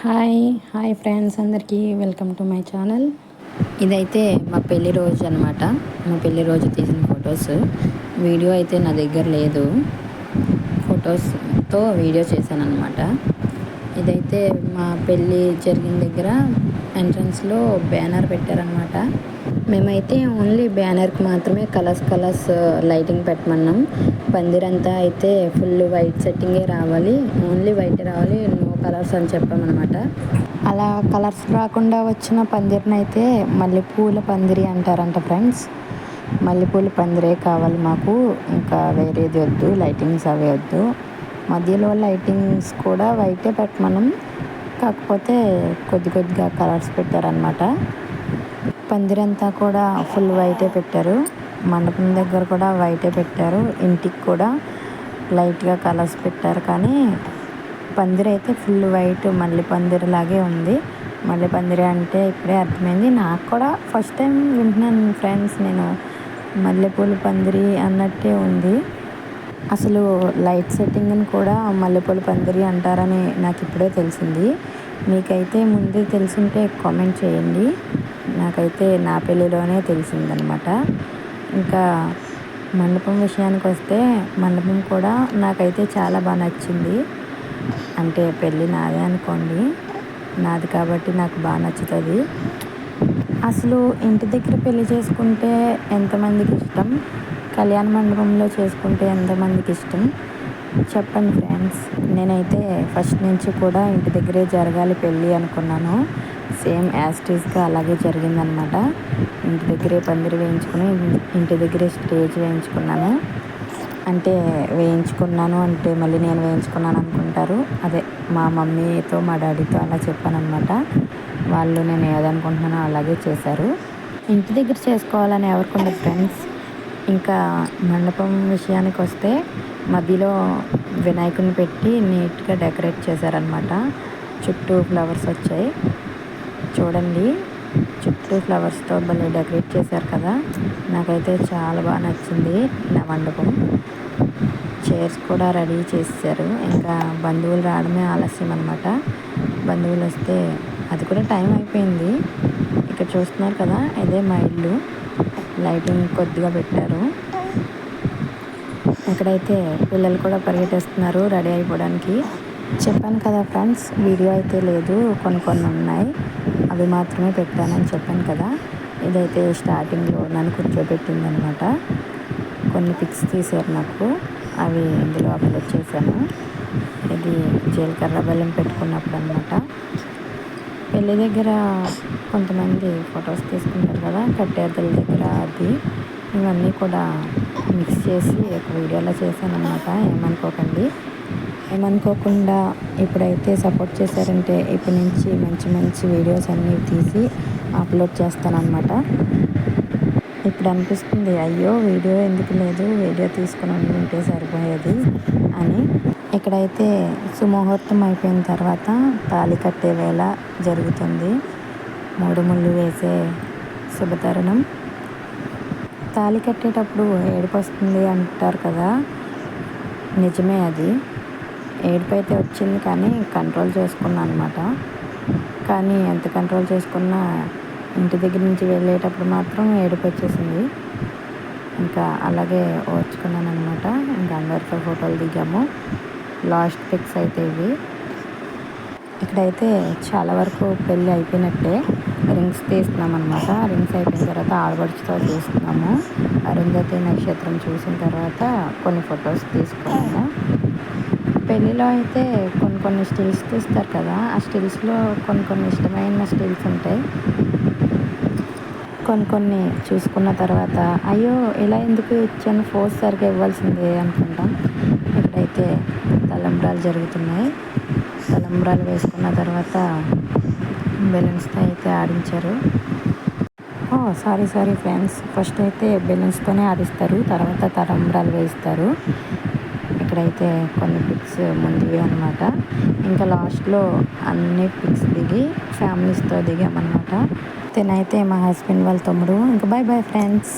Hi hi friends అందరికీ welcome to my channel. ఇదైతే మా పెళ్లి రోజు అనమాట. మా పెళ్లి రోజు తీసిన ఫొటోస్. వీడియో అయితే నా దగ్గర లేదు, ఫొటోస్తో వీడియో చేశాను అనమాట. ఇదైతే మా పెళ్ళి జరిగిన దగ్గర ఎంట్రన్స్లో బ్యానర్ పెట్టారనమాట. మేమైతే ఓన్లీ బ్యానర్కి మాత్రమే కలర్స్ లైటింగ్ పెట్టమన్నాం. పందిరంతా అయితే ఫుల్ వైట్ సెట్టింగే రావాలి, ఓన్లీ వైట్ రావాలి, నో కలర్స్ అని చెప్పామన్నమాట. అలా కలర్స్ రాకుండా వచ్చిన పందిరిని అయితే మల్లెపూల పందిరి అంటారంట ఫ్రెండ్స్. మల్లెపూల పందిరే కావాలి మాకు, ఇంకా వేరేది వద్దు, లైటింగ్స్ అవి వద్దు. మధ్యలో లైటింగ్స్ కూడా వైటే పెట్టమన్నాం, కాకపోతే కొద్దిగా కలర్స్ పెట్టారనమాట. పందిరంతా కూడా ఫుల్ వైటే పెట్టారు, మండపం దగ్గర కూడా వైటే పెట్టారు, ఇంటికి కూడా లైట్గా కలర్స్ పెట్టారు. కానీ పందిరి అయితే ఫుల్ వైట్ మల్లె పందిరి లాగే ఉంది. మల్లె పందిరి అంటే ఇప్పుడే అర్థమైంది నాకు కూడా, ఫస్ట్ టైం వింటున్నాను ఫ్రెండ్స్ నేను. మల్లెపూల పందిరి అన్నట్టే ఉంది. అసలు లైట్ సెట్టింగ్ని కూడా మల్లెపూల పందిరి అంటారని నాకు ఇప్పుడే తెలిసింది. మీకైతే ముందే తెలుసుంటే కామెంట్ చేయండి. నాకైతే నా పెళ్ళిలోనే తెలిసిందనమాట. ఇంకా మండపం విషయానికి వస్తే, మండపం కూడా నాకైతే చాలా బాగా నచ్చింది. అంటే పెళ్ళి నాదే అనుకోండి, నాది కాబట్టి నాకు బాగా నచ్చుతుంది. అసలు ఇంటి దగ్గర పెళ్ళి చేసుకుంటే ఎంతమందికి ఇష్టం, కళ్యాణ మండపంలో చేసుకుంటే ఎంతమందికి ఇష్టం చెప్పండి ఫ్రెండ్స్. నేనైతే ఫస్ట్ నుంచి కూడా ఇంటి దగ్గరే జరగాలి పెళ్ళి అనుకున్నాను. సేమ్ యాస్టీస్గా అలాగే జరిగిందనమాట. ఇంటి దగ్గరే పందిరి వేయించుకుని ఇంటి దగ్గరే స్టేజ్ వేయించుకున్నాను. అంటే మళ్ళీ నేను వేయించుకున్నాను అనుకుంటారు. అదే మా మమ్మీతో మా డాడీతో అలా చెప్పానమాట. వాళ్ళు నేను ఏదనుకుంటున్నానో అలాగే చేశారు. ఇంటి దగ్గర చేసుకోవాలని ఎవరికి ఉండదు ఫ్రెండ్స్. ఇంకా మండపం విషయానికి వస్తే మధ్యలో వినాయకుడిని పెట్టి నీట్గా డెకరేట్ చేశారనమాట. చుట్టూ ఫ్లవర్స్ వచ్చాయి చూడండి, చుట్టూ ఫ్లవర్స్తో భలే డెకరేట్ చేశారు కదా. నాకైతే చాలా బాగా నచ్చింది నా మండపం. చైర్స్ కూడా రెడీ చేశారు. ఇంకా బంధువులు రావడమే ఆలస్యం అనమాట. బంధువులు వస్తే అది కూడా టైం అయిపోయింది. ఇక్కడ చూస్తున్నారు కదా, ఇదే మా ఇల్లు. లైటింగ్ కొద్దిగా పెట్టారు. ఇక్కడైతే పిల్లలు కూడా పరిగెట్టేస్తున్నారు రెడీ అయిపోవడానికి. చెప్పాను కదా ఫ్రెండ్స్, వీడియో అయితే లేదు, కొన్ని ఉన్నాయి, అవి మాత్రమే పెట్టానని చెప్పాను కదా. ఇదైతే స్టార్టింగ్లో నన్ను కూర్చోబెట్టింది అనమాట. కొన్ని పిక్స్ తీశారు నాకు, అవి ఇందులో అప్లోడ్ చేశాను. ఇది జీలకర్ర బెల్లం పెట్టుకున్నప్పుడు అనమాట. పెళ్ళి దగ్గర కొంతమంది ఫొటోస్ తీసుకుంటారు కదా, కట్టెద్దల దగ్గర, అది ఇవన్నీ కూడా మిక్స్ చేసి ఒక వీడియోలో చేశాను అనమాట. ఏమనుకోకుండా ఇప్పుడైతే సపోర్ట్ చేశారంటే ఇప్పటి నుంచి మంచి వీడియోస్ అన్నీ తీసి అప్లోడ్ చేస్తానన్నమాట. ఇప్పుడు అనిపిస్తుంది, అయ్యో వీడియో ఎందుకు లేదు, వీడియో తీసుకుని ఉంటే సరిపోయేది అని. ఇక్కడైతే సుముహూర్తం అయిపోయిన తర్వాత తాళి కట్టే వేళ జరుగుతుంది. 3 ముళ్ళు వేసే శుభతరుణం. తాళి కట్టేటప్పుడు ఏడుపు వస్తుంది అంటారు కదా, నిజమే అది. ఏడుపు అయితే వచ్చింది, కానీ కంట్రోల్ చేసుకున్నాను అనమాట. కానీ ఎంత కంట్రోల్ చేసుకున్నా ఇంటి దగ్గర నుంచి వెళ్ళేటప్పుడు మాత్రం ఏడుపు వచ్చేసింది. ఇంకా అలాగే ఓర్చుకున్నాను అనమాట. ఇంకా అందరితో ఫోటోలు దిగాము. లాస్ట్ పిక్స్ అయితే ఇవి. ఇక్కడైతే చాలా వరకు పెళ్ళి అయిపోయినట్టే. రింగ్స్ తీస్తున్నాం అనమాట. రింగ్స్ అయిపోయిన తర్వాత ఆడపడుచుతో తీస్తున్నాము. అరుంధతి నక్షత్రం చూసిన తర్వాత కొన్ని ఫొటోస్ తీసుకున్నాము. పెళ్ళిలో అయితే కొన్ని స్టిల్స్ తీస్తారు కదా, ఆ స్టిల్స్లో కొన్ని ఇష్టమైన స్టిల్స్ ఉంటాయి. కొన్ని చూసుకున్న తర్వాత అయ్యో ఇలా ఎందుకు ఇచ్చాను, ఫోర్స్ సరిగ్గా ఇవ్వాల్సిందే అనుకుంటాం. ఇక్కడైతే తలంబ్రాలు జరుగుతున్నాయి. తలంబ్రాలు వేసుకున్న తర్వాత బెలూన్స్తో అయితే ఆడించారు. సారీ ఫ్రెండ్స్, ఫస్ట్ అయితే బెలూన్స్తోనే ఆడిస్తారు, తర్వాత తలంబ్రాలు వేయిస్తారు. ఇక్కడైతే కొన్ని పిక్స్ ముందువి అనమాట. ఇంకా లాస్ట్లో అన్ని పిక్స్ దిగి ఫ్యామిలీస్తో దిగామన్నమాట. తినైతే మా హస్బెండ్ వాళ్ళ తమ్ముడు. ఇంకా బాయ్ ఫ్రెండ్స్.